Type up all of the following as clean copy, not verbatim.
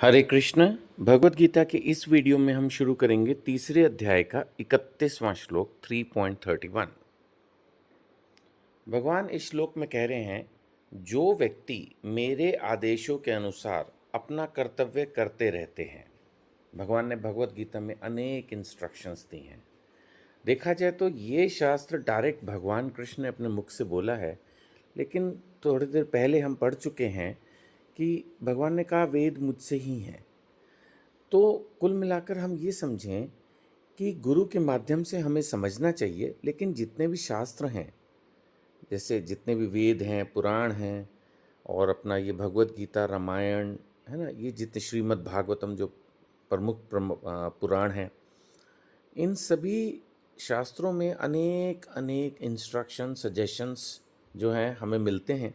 हरे कृष्ण। भगवत गीता के इस वीडियो में हम शुरू करेंगे तीसरे अध्याय का 31वां श्लोक 3.31। भगवान इस श्लोक में कह रहे हैं, जो व्यक्ति मेरे आदेशों के अनुसार अपना कर्तव्य करते रहते हैं। भगवान ने भगवत गीता में अनेक इंस्ट्रक्शंस दी हैं। देखा जाए तो ये शास्त्र डायरेक्ट भगवान कृष्ण ने अपने मुख से बोला है, लेकिन थोड़ी देर पहले हम पढ़ चुके हैं कि भगवान ने कहा वेद मुझसे ही हैं। तो कुल मिलाकर हम ये समझें कि गुरु के माध्यम से हमें समझना चाहिए, लेकिन जितने भी शास्त्र हैं, जैसे जितने भी वेद हैं, पुराण हैं, और अपना ये भगवत गीता, रामायण है ना, ये जितने श्रीमद् भागवतम जो पुराण हैं, इन सभी शास्त्रों में अनेक अनेक इंस्ट्रक्शन, सजेशंस जो हैं हमें मिलते हैं,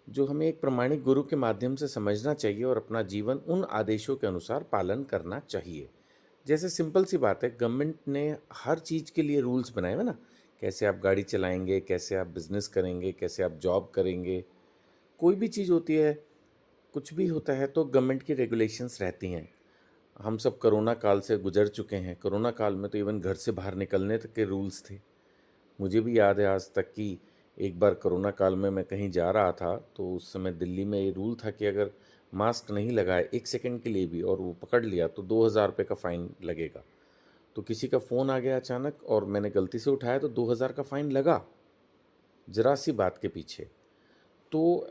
जो हमें एक प्रामाणिक गुरु के माध्यम से समझना चाहिए और अपना जीवन उन आदेशों के अनुसार पालन करना चाहिए। जैसे सिंपल सी बात है, गवर्नमेंट ने हर चीज़ के लिए रूल्स बनाए हुए ना, कैसे आप गाड़ी चलाएंगे, कैसे आप बिजनेस करेंगे, कैसे आप जॉब करेंगे, कोई भी चीज़ होती है, कुछ भी होता है तो गवर्नमेंट की रेगुलेशंस रहती हैं। हम सब कोरोना काल से गुजर चुके हैं। कोरोना काल में तो इवन घर से बाहर निकलने तक के रूल्स थे। मुझे भी याद है आज तक कि एक बार कोरोना काल में मैं कहीं जा रहा था, तो उस समय दिल्ली में ये रूल था कि अगर मास्क नहीं लगाए एक सेकंड के लिए भी और वो पकड़ लिया तो 2000 रुपये का फ़ाइन लगेगा। तो किसी का फ़ोन आ गया अचानक और मैंने गलती से उठाया तो 2000 का फ़ाइन लगा, जरा सी बात के पीछे। तो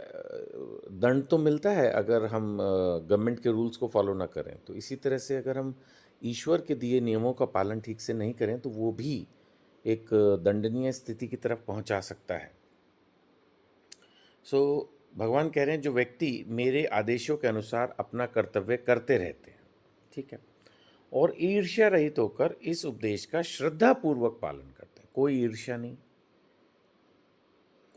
दंड तो मिलता है अगर हम गवर्नमेंट के रूल्स को फॉलो ना करें। तो इसी तरह से अगर हम ईश्वर के दिए नियमों का पालन ठीक से नहीं करें तो वो भी एक दंडनीय स्थिति की तरफ पहुंचा सकता है। भगवान कह रहे हैं, जो व्यक्ति मेरे आदेशों के अनुसार अपना कर्तव्य करते रहते हैं, ठीक है, और ईर्ष्या रहित होकर इस उपदेश का श्रद्धापूर्वक पालन करते हैं। कोई ईर्ष्या नहीं,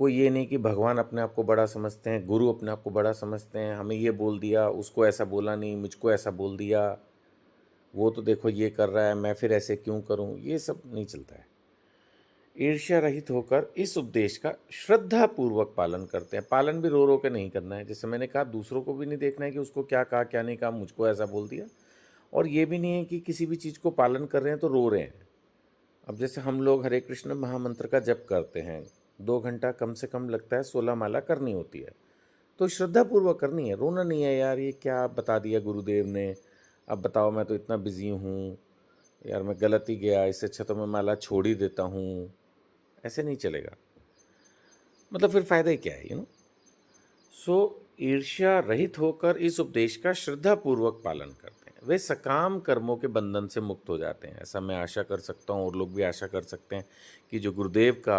कोई ये नहीं कि भगवान अपने आप को बड़ा समझते हैं, गुरु अपने आप को बड़ा समझते हैं, हमें ये बोल दिया, उसको ऐसा बोला नहीं, मुझको ऐसा बोल दिया, वो तो देखो ये कर रहा है, मैं फिर ऐसे क्यों करूं, ये सब नहीं चलता है। ईर्ष्या रहित होकर इस उपदेश का श्रद्धा पूर्वक पालन करते हैं। पालन भी रो रो के नहीं करना है। जैसे मैंने कहा, दूसरों को भी नहीं देखना है कि उसको क्या कहा क्या नहीं कहा, मुझको ऐसा बोल दिया। और ये भी नहीं है कि किसी भी चीज़ को पालन कर रहे हैं तो रो रहे हैं। अब जैसे हम लोग हरे कृष्ण महामंत्र का जप करते हैं, 2 घंटा कम से कम लगता है, 16 माला करनी होती है, तो श्रद्धापूर्वक करनी है। रोना नहीं है यार ये क्या बता दिया गुरुदेव ने, अब बताओ मैं तो इतना बिजी हूँ यार, मैं गलत ही गया, इससे अच्छा तो मैं माला छोड़ ही देता हूँ, ऐसे नहीं चलेगा। मतलब फिर फायदा ही क्या है, ईर्ष्या रहित होकर इस उपदेश का श्रद्धापूर्वक पालन करते हैं, वे सकाम कर्मों के बंधन से मुक्त हो जाते हैं। ऐसा मैं आशा कर सकता हूँ और लोग भी आशा कर सकते हैं कि जो गुरुदेव का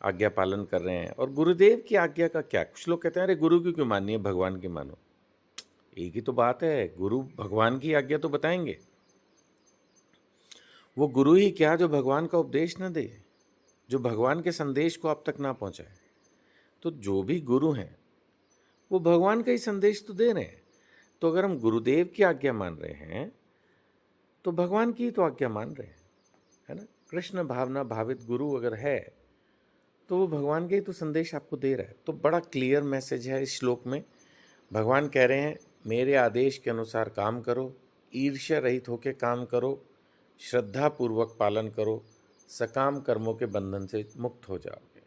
आज्ञा पालन कर रहे हैं। और गुरुदेव की आज्ञा का क्या, कुछ लोग कहते हैं अरे गुरु की क्यों माननी है, भगवान की मानो। एक ही तो बात है, गुरु भगवान की आज्ञा तो बताएंगे। वो गुरु ही क्या जो भगवान का उपदेश ना दे, जो भगवान के संदेश को आप तक ना पहुंचाए। तो जो भी गुरु हैं वो भगवान का ही संदेश तो दे रहे हैं। तो अगर हम गुरुदेव की आज्ञा मान रहे हैं तो भगवान की तो आज्ञा मान रहे हैं, है ना। कृष्ण भावना भावित गुरु अगर है तो वो भगवान के ही तो संदेश आपको दे रहा है। तो बड़ा क्लियर मैसेज है इस श्लोक में। भगवान कह रहे हैं, मेरे आदेश के अनुसार काम करो, ईर्ष्या रहित होकर काम करो, श्रद्धा पूर्वक पालन करो, सकाम कर्मों के बंधन से मुक्त हो जाओगे।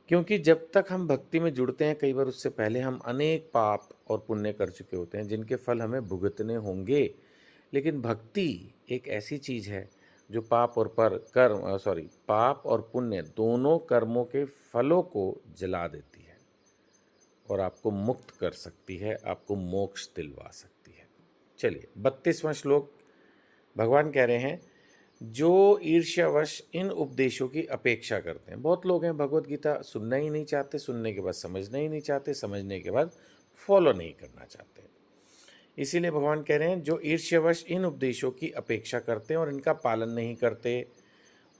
क्योंकि जब तक हम भक्ति में जुड़ते हैं, कई बार उससे पहले हम अनेक पाप और पुण्य कर चुके होते हैं जिनके फल हमें भुगतने होंगे। लेकिन भक्ति एक ऐसी चीज़ है जो पाप और पुण्य दोनों कर्मों के फलों को जला देती है और आपको मुक्त कर सकती है, आपको मोक्ष दिलवा सकती है। चलिए 32वां श्लोक। भगवान कह रहे हैं, जो ईर्ष्यावश इन उपदेशों की अपेक्षा करते हैं। बहुत लोग हैं भगवत गीता सुनना ही नहीं चाहते, सुनने के बाद समझना ही नहीं चाहते, समझने के बाद फॉलो नहीं करना चाहते। इसीलिए भगवान कह रहे हैं, जो ईर्ष्यावश इन उपदेशों की अपेक्षा करते हैं और इनका पालन नहीं करते,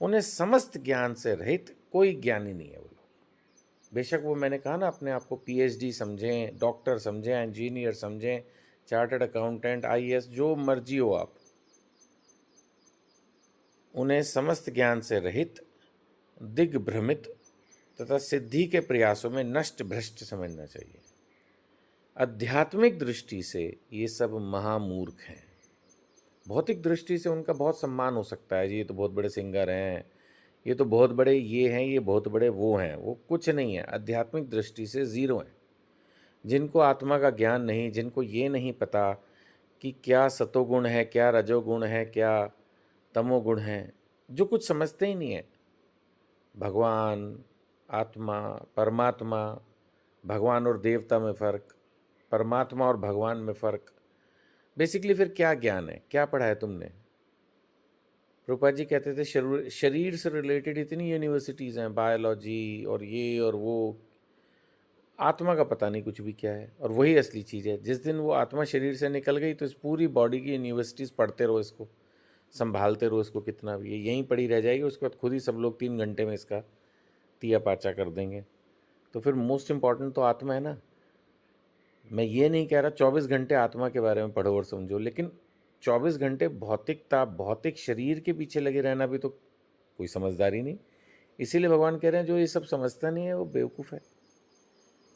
उन्हें समस्त ज्ञान से रहित कोई ज्ञानी नहीं है वो लोग। बेशक वो, मैंने कहा ना, अपने आप को पीएचडी समझें, डॉक्टर समझें, इंजीनियर समझें, चार्टर्ड अकाउंटेंट, आईएएस, जो मर्जी हो आप, उन्हें समस्त ज्ञान से रहित, दिग्भ्रमित तथा सिद्धि के प्रयासों में नष्ट भ्रष्ट समझना चाहिए। आध्यात्मिक दृष्टि से ये सब महामूर्ख हैं। भौतिक दृष्टि से उनका बहुत सम्मान हो सकता है, जी ये तो बहुत बड़े सिंगर हैं, ये तो बहुत बड़े ये हैं, ये बहुत बड़े वो हैं। वो कुछ नहीं है, आध्यात्मिक दृष्टि से ज़ीरो हैं। जिनको आत्मा का ज्ञान नहीं, जिनको ये नहीं पता कि क्या सतोगुण है, क्या रजोगुण है, क्या तमोगुण है, जो कुछ समझते ही नहीं है। भगवान, आत्मा, परमात्मा, भगवान और देवता में फ़र्क, परमात्मा और भगवान में फ़र्क। बेसिकली फिर क्या ज्ञान है, क्या पढ़ा है तुमने? प्रभुपाद जी कहते थे शरीर से रिलेटेड इतनी यूनिवर्सिटीज़ हैं, बायोलॉजी और ये और वो, आत्मा का पता नहीं कुछ भी क्या है। और वही असली चीज़ है। जिस दिन वो आत्मा शरीर से निकल गई तो इस पूरी बॉडी की यूनिवर्सिटीज़ पढ़ते रहो, इसको संभालते रहो, इसको कितना भी, ये यहीं पड़ी रह जाएगी। उसके बाद खुद ही सब लोग 3 घंटे में इसका तिया पाचा कर देंगे। तो फिर मोस्ट इम्पॉर्टेंट तो आत्मा है ना। मैं ये नहीं कह रहा 24 घंटे आत्मा के बारे में पढ़ो और समझो, लेकिन 24 घंटे भौतिकता, भौतिक शरीर के पीछे लगे रहना भी तो कोई समझदारी नहीं। इसीलिए भगवान कह रहे हैं जो ये सब समझता नहीं है वो बेवकूफ़ है,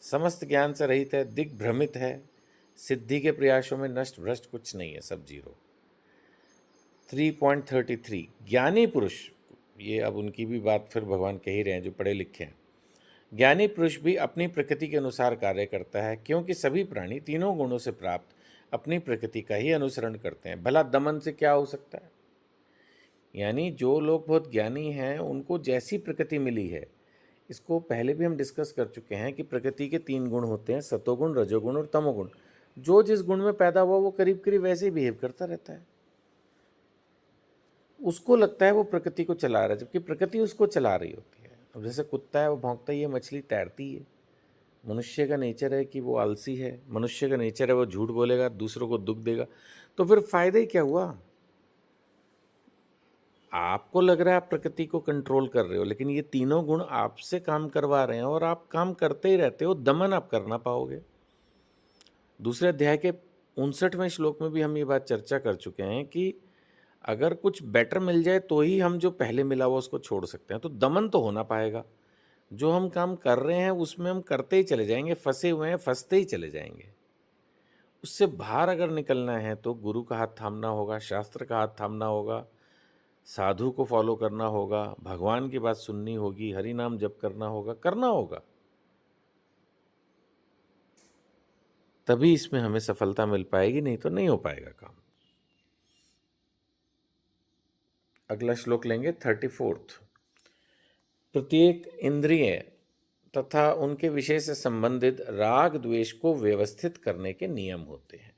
समस्त ज्ञान से रहित है, दिग्भ्रमित है, सिद्धि के प्रयासों में नष्ट भ्रष्ट, कुछ नहीं है, सब जीरो। 3.33 ज्ञानी पुरुष, ये अब उनकी भी बात फिर भगवान कह ही रहे हैं जो पढ़े लिखे हैं। ज्ञानी पुरुष भी अपनी प्रकृति के अनुसार कार्य करता है, क्योंकि सभी प्राणी तीनों गुणों से प्राप्त अपनी प्रकृति का ही अनुसरण करते हैं। भला दमन से क्या हो सकता है? यानी जो लोग बहुत ज्ञानी हैं उनको जैसी प्रकृति मिली है, इसको पहले भी हम डिस्कस कर चुके हैं कि प्रकृति के 3 गुण होते हैं, सतोगुण, रजोगुण और तमोगुण। जो जिस गुण में पैदा हुआ वो करीब करीब वैसे ही बिहेव करता रहता है। उसको लगता है वो प्रकृति को चला रहा है, जबकि प्रकृति उसको चला रही होती है। अब जैसे कुत्ता है वो भौंकता ही है, मछली तैरती है। मनुष्य का नेचर है कि वो आलसी है, मनुष्य का नेचर है वो झूठ बोलेगा, दूसरों को दुख देगा। तो फिर फायदा ही क्या हुआ? आपको लग रहा है आप प्रकृति को कंट्रोल कर रहे हो, लेकिन ये तीनों गुण आपसे काम करवा रहे हैं और आप काम करते ही रहते हो। दमन आप कर ना पाओगे। दूसरे अध्याय के 59वें श्लोक में भी हम ये बात चर्चा कर चुके हैं कि अगर कुछ बेटर मिल जाए तो ही हम जो पहले मिला हुआ उसको छोड़ सकते हैं। तो दमन तो होना पाएगा। जो हम काम कर रहे हैं उसमें हम करते ही चले जाएंगे, फंसे हुए हैं फंसते ही चले जाएंगे। उससे बाहर अगर निकलना है तो गुरु का हाथ थामना होगा, शास्त्र का हाथ थामना होगा, साधु को फॉलो करना होगा, भगवान की बात सुननी होगी, हरि नाम जप करना होगा, करना होगा। तभी इसमें हमें सफलता मिल पाएगी, नहीं तो नहीं हो पाएगा काम। अगला श्लोक लेंगे 34। प्रत्येक इंद्रिय तथा उनके विषय से संबंधित राग द्वेष को व्यवस्थित करने के नियम होते हैं।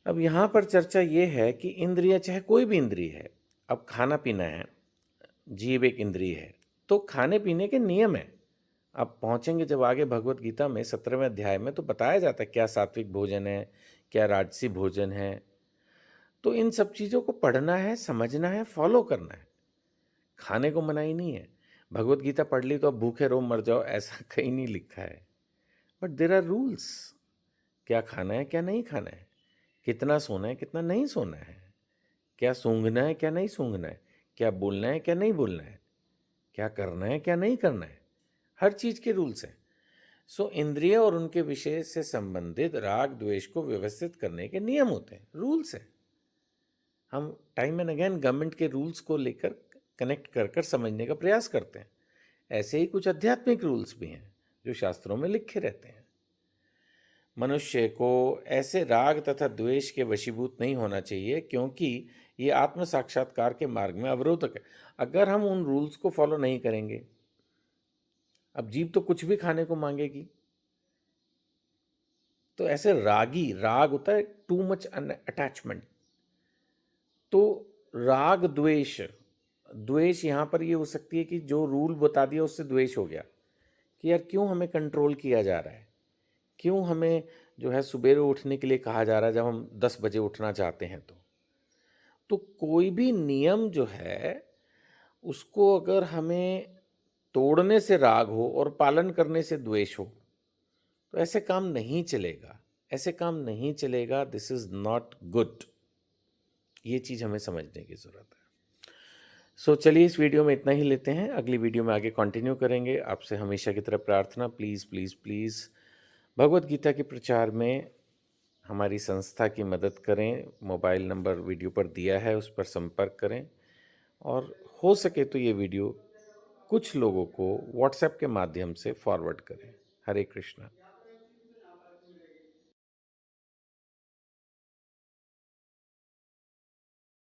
अब यहाँ पर चर्चा ये है कि इंद्रिय चाहे कोई भी इंद्रिय है, अब खाना पीना है, जीव एक इंद्रिय है, तो खाने पीने के नियम है। अब पहुँचेंगे जब आगे भगवत गीता में 17वें अध्याय में तो बताया जाता है क्या सात्विक भोजन है, क्या राजसी भोजन है। तो इन सब चीज़ों को पढ़ना है, समझना है, फॉलो करना है। खाने को मनाही नहीं है। भगवत गीता पढ़ ली तो अब भूखे रहो मर जाओ, ऐसा कहीं नहीं लिखा है। But there are rules. क्या खाना है, क्या नहीं खाना है, कितना सोना है, कितना नहीं सोना है, क्या सूंघना है, क्या नहीं सूंघना है, क्या बोलना है, क्या नहीं बोलना है, क्या करना है, क्या नहीं करना है, हर चीज़ के रूल्स हैं। सो इंद्रिय और उनके विषय से संबंधित राग द्वेष को व्यवस्थित करने के नियम होते हैं, रूल्स हैं। हम टाइम एंड अगेन गवर्नमेंट के रूल्स को लेकर कनेक्ट कर कर समझने का प्रयास करते हैं। ऐसे ही कुछ आध्यात्मिक रूल्स भी हैं जो शास्त्रों में लिखे रहते हैं। मनुष्य को ऐसे राग तथा द्वेष के वशीभूत नहीं होना चाहिए, क्योंकि ये आत्म साक्षात्कार के मार्ग में अवरोधक है। अगर हम उन रूल्स को फॉलो नहीं करेंगे, अब जीव तो कुछ भी खाने को मांगेगी। तो ऐसे रागी, राग होता है टू मच अटैचमेंट। तो राग द्वेष, द्वेष यहाँ पर ये हो सकती है कि जो रूल बता दिया उससे द्वेष हो गया कि यार क्यों हमें कंट्रोल किया जा रहा है, क्यों हमें जो है सुबेरे उठने के लिए कहा जा रहा है जब हम 10 बजे उठना चाहते हैं। तो कोई भी नियम जो है उसको अगर हमें तोड़ने से राग हो और पालन करने से द्वेष हो तो ऐसे काम नहीं चलेगा, ऐसे काम नहीं चलेगा। This is not good. ये चीज़ हमें समझने की ज़रूरत है। सो चलिए इस वीडियो में इतना ही लेते हैं, अगली वीडियो में आगे कंटिन्यू करेंगे। आपसे हमेशा की तरह प्रार्थना, please please please Bhagavad Gita के प्रचार में हमारी संस्था की मदद करें। मोबाइल नंबर वीडियो पर दिया है, उस पर संपर्क करें और हो सके तो ये वीडियो कुछ लोगों को व्हाट्सएप के माध्यम से फॉरवर्ड करें। हरे कृष्णा।